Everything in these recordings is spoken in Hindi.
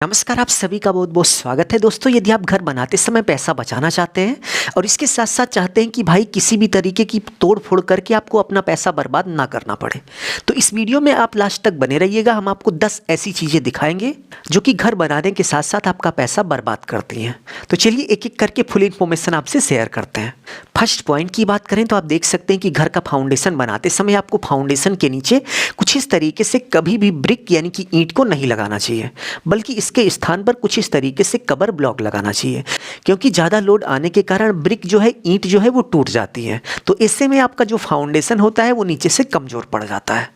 नमस्कार, आप सभी का बहुत बहुत स्वागत है दोस्तों। यदि आप घर बनाते समय पैसा बचाना चाहते हैं और इसके साथ साथ चाहते हैं कि भाई किसी भी तरीके की तोड़ फोड़ करके आपको अपना पैसा बर्बाद ना करना पड़े, तो इस वीडियो में आप लास्ट तक बने रहिएगा। हम आपको 10 ऐसी चीज़ें दिखाएंगे जो कि घर बनाने के साथ साथ आपका पैसा बर्बाद करती हैं। तो चलिए एक एक करके फुल इन्फॉर्मेशन आपसे शेयर करते हैं। फर्स्ट पॉइंट की बात करें तो आप देख सकते हैं कि घर का फाउंडेशन बनाते समय आपको फाउंडेशन के नीचे कुछ इस तरीके से कभी भी ब्रिक यानी कि ईंट को नहीं लगाना चाहिए, बल्कि इसके स्थान पर कुछ इस तरीके से कवर ब्लॉक लगाना चाहिए, क्योंकि ज़्यादा लोड आने के कारण ब्रिक जो है, ईंट जो है वो टूट जाती है। तो ऐसे में आपका जो फाउंडेशन होता है वो नीचे से कमज़ोर पड़ जाता है।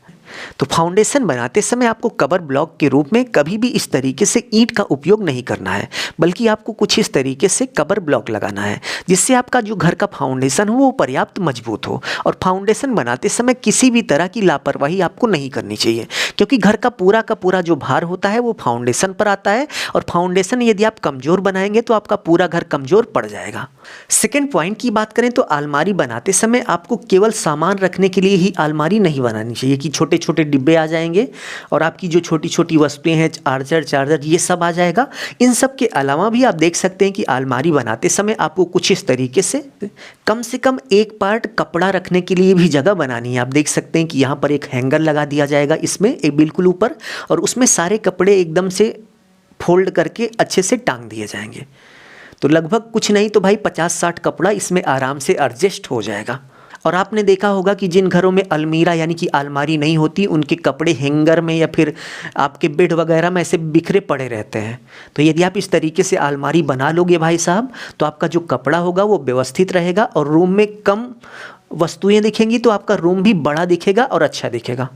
तो फाउंडेशन बनाते समय आपको कवर ब्लॉक के रूप में कभी भी इस तरीके से ईंट का उपयोग नहीं करना है, बल्कि आपको कुछ इस तरीके से कवर ब्लॉक लगाना है, जिससे आपका जो घर का फाउंडेशन हो वो पर्याप्त मजबूत हो। और फाउंडेशन बनाते समय किसी भी तरह की लापरवाही आपको नहीं करनी चाहिए, क्योंकि घर का पूरा जो भार होता है वो फाउंडेशन पर आता है, और फाउंडेशन यदि आप कमज़ोर बनाएंगे तो आपका पूरा घर कमज़ोर पड़ जाएगा। सेकेंड पॉइंट की बात करें तो अलमारी बनाते समय आपको केवल सामान रखने के लिए ही अलमारी नहीं बनानी चाहिए कि छोटे छोटे डिब्बे आ जाएंगे और आपकी जो छोटी छोटी वस्तुएं हैं, चार्जर ये सब आ जाएगा। इन सब के अलावा भी आप देख सकते हैं कि अलमारी बनाते समय आपको कुछ इस तरीके से कम एक पार्ट कपड़ा रखने के लिए भी जगह बनानी है। आप देख सकते हैं कि यहाँ पर एक हैंगर लगा दिया जाएगा इसमें एक बिल्कुल ऊपर, और उसमें सारे कपड़े एकदम से फोल्ड करके अच्छे से टांग दिए जाएंगे। तो लगभग कुछ नहीं तो भाई 50-60 कपड़ा इसमें आराम से एडजस्ट हो जाएगा। और आपने देखा होगा कि जिन घरों में अलमीरा यानी कि अलमारी नहीं होती, उनके कपड़े हैंगर में या फिर आपके बेड वगैरह में ऐसे बिखरे पड़े रहते हैं। तो यदि आप इस तरीके से अलमारी बना लोगे भाई साहब, तो आपका जो कपड़ा होगा वो व्यवस्थित रहेगा और रूम में कम वस्तुएं दिखेंगी, तो आपका रूम भी बड़ा दिखेगा और अच्छा दिखेगा।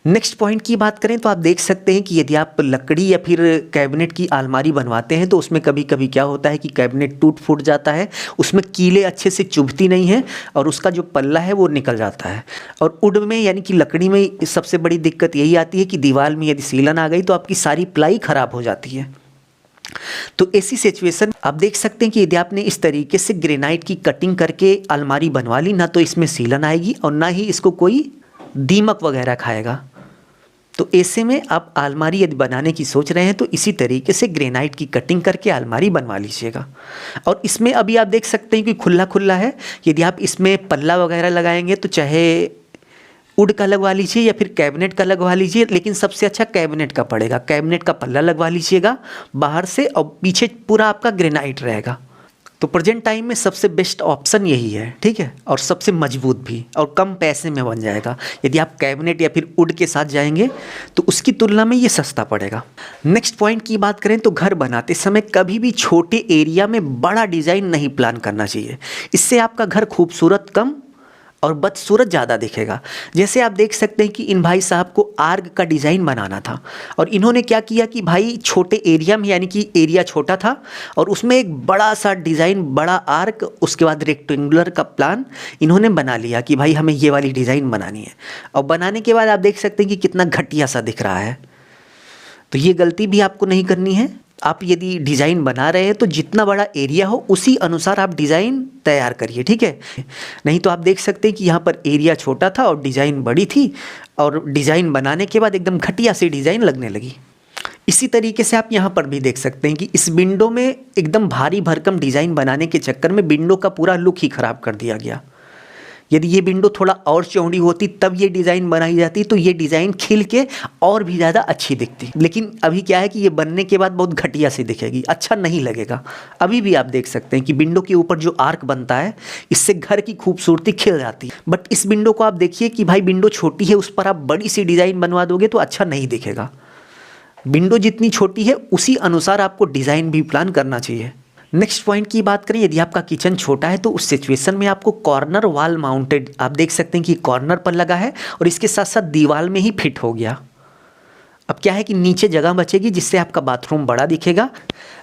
नेक्स्ट पॉइंट की बात करें तो आप देख सकते हैं कि यदि आप लकड़ी या फिर कैबिनेट की अलमारी बनवाते हैं तो उसमें कभी कभी क्या होता है कि कैबिनेट टूट फूट जाता है, उसमें कीलें अच्छे से चुभती नहीं हैं और उसका जो पल्ला है वो निकल जाता है। और वुड में यानी कि लकड़ी में सबसे बड़ी दिक्कत यही आती है कि दीवार में यदि सीलन आ गई तो आपकी सारी प्लाई खराब हो जाती है। तो ऐसी सिचुएशन आप देख सकते हैं कि यदि आपने इस तरीके से ग्रेनाइट की कटिंग करके अलमारी बनवा ली, ना तो इसमें सीलन आएगी और ना ही इसको कोई दीमक वगैरह खाएगा। तो ऐसे में आप अलमारी यदि बनाने की सोच रहे हैं तो इसी तरीके से ग्रेनाइट की कटिंग करके अलमारी बनवा लीजिएगा। और इसमें अभी आप देख सकते हैं कि खुला है, यदि आप इसमें पल्ला वगैरह लगाएंगे तो चाहे वुड का लगवा लीजिए या फिर कैबिनेट का लगवा लीजिए, लेकिन सबसे अच्छा कैबिनेट का पड़ेगा। कैबिनेट का पल्ला लगवा लीजिएगा बाहर से और पीछे पूरा आपका ग्रेनाइट रहेगा। तो प्रेजेंट टाइम में सबसे बेस्ट ऑप्शन यही है, ठीक है, और सबसे मजबूत भी और कम पैसे में बन जाएगा। यदि आप कैबिनेट या फिर वुड के साथ जाएंगे तो उसकी तुलना में ये सस्ता पड़ेगा। नेक्स्ट पॉइंट की बात करें तो घर बनाते समय कभी भी छोटे एरिया में बड़ा डिज़ाइन नहीं प्लान करना चाहिए। इससे आपका घर खूबसूरत कम और बदसूरत ज़्यादा दिखेगा। जैसे आप देख सकते हैं कि इन भाई साहब को आर्क का डिज़ाइन बनाना था और इन्होंने क्या किया कि भाई छोटे एरिया में यानी कि एरिया छोटा था और उसमें एक बड़ा सा डिज़ाइन, बड़ा आर्क, उसके बाद रेक्टेंगुलर का प्लान इन्होंने बना लिया कि भाई हमें ये वाली डिज़ाइन बनानी है। और बनाने के बाद आप देख सकते हैं कि कितना घटिया सा दिख रहा है। तो ये गलती भी आपको नहीं करनी है। आप यदि डिज़ाइन बना रहे हैं तो जितना बड़ा एरिया हो उसी अनुसार आप डिज़ाइन तैयार करिए, ठीक है। नहीं तो आप देख सकते हैं कि यहाँ पर एरिया छोटा था और डिज़ाइन बड़ी थी, और डिज़ाइन बनाने के बाद एकदम घटिया सी डिज़ाइन लगने लगी। इसी तरीके से आप यहाँ पर भी देख सकते हैं कि इस विंडो में एकदम भारी भरकम डिज़ाइन बनाने के चक्कर में विंडो का पूरा लुक ही ख़राब कर दिया गया। यदि ये विंडो थोड़ा और चौड़ी होती तब ये डिज़ाइन बनाई जाती तो ये डिज़ाइन खिल के और भी ज़्यादा अच्छी दिखती, लेकिन अभी क्या है कि ये बनने के बाद बहुत घटिया सी दिखेगी, अच्छा नहीं लगेगा। अभी भी आप देख सकते हैं कि विंडो के ऊपर जो आर्क बनता है इससे घर की खूबसूरती खिल जाती है। बट इस विंडो को आप देखिए कि भाई विंडो छोटी है, उस पर आप बड़ी सी डिज़ाइन बनवा दोगे तो अच्छा नहीं दिखेगा। विंडो जितनी छोटी है उसी अनुसार आपको डिज़ाइन भी प्लान करना चाहिए। नेक्स्ट पॉइंट की बात करें, यदि आपका किचन छोटा है तो उस सिचुएशन में आपको कॉर्नर वॉल माउंटेड, आप देख सकते हैं कि कॉर्नर पर लगा है और इसके साथ साथ दीवार में ही फिट हो गया। अब क्या है कि नीचे जगह बचेगी जिससे आपका बाथरूम बड़ा दिखेगा।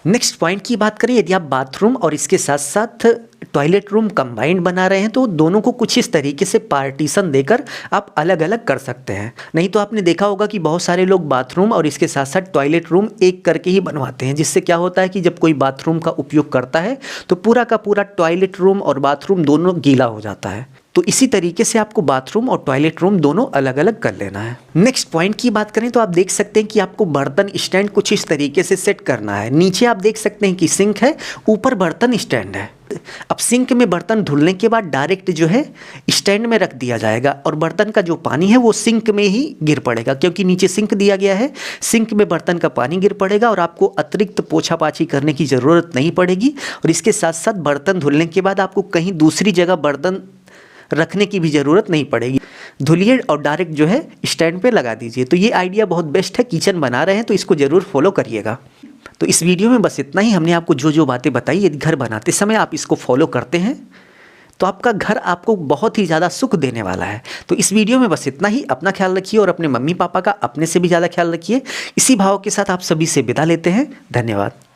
नेक्स्ट पॉइंट की बात करें, यदि आप बाथरूम और इसके साथ साथ टॉयलेट रूम कंबाइंड बना रहे हैं तो दोनों को कुछ इस तरीके से पार्टीशन देकर आप अलग अलग कर सकते हैं। नहीं तो आपने देखा होगा कि बहुत सारे लोग बाथरूम और इसके साथ साथ टॉयलेट रूम एक करके ही बनवाते हैं, जिससे क्या होता है कि जब कोई बाथरूम का उपयोग करता है तो पूरा का पूरा टॉयलेट रूम और बाथरूम दोनों गीला हो जाता है। तो इसी तरीके से आपको बाथरूम और टॉयलेट रूम दोनों अलग अलग कर लेना है। नेक्स्ट पॉइंट की बात करें तो आप देख सकते हैं कि आपको बर्तन स्टैंड कुछ इस तरीके से सेट करना है। नीचे आप देख सकते हैं कि सिंक है, ऊपर बर्तन स्टैंड है। अब सिंक में बर्तन धुलने के बाद डायरेक्ट जो है स्टैंड में रख दिया जाएगा और बर्तन का जो पानी है वो सिंक में ही गिर पड़ेगा, क्योंकि नीचे सिंक दिया गया है। सिंक में बर्तन का पानी गिर पड़ेगा और आपको अतिरिक्त पोछा पाछी करने की ज़रूरत नहीं पड़ेगी। और इसके साथ साथ बर्तन धुलने के बाद आपको कहीं दूसरी जगह बर्तन रखने की भी ज़रूरत नहीं पड़ेगी। धुलिए और डायरेक्ट जो है स्टैंड पे लगा दीजिए। तो ये आइडिया बहुत बेस्ट है। किचन बना रहे हैं तो इसको ज़रूर फॉलो करिएगा। तो इस वीडियो में बस इतना ही। हमने आपको जो जो बातें बताई, यदि घर बनाते समय आप इसको फॉलो करते हैं तो आपका घर आपको बहुत ही ज़्यादा सुख देने वाला है। तो इस वीडियो में बस इतना ही। अपना ख्याल रखिए और अपने मम्मी पापा का अपने से भी ज़्यादा ख्याल रखिए। इसी भाव के साथ आप सभी से विदा लेते हैं। धन्यवाद।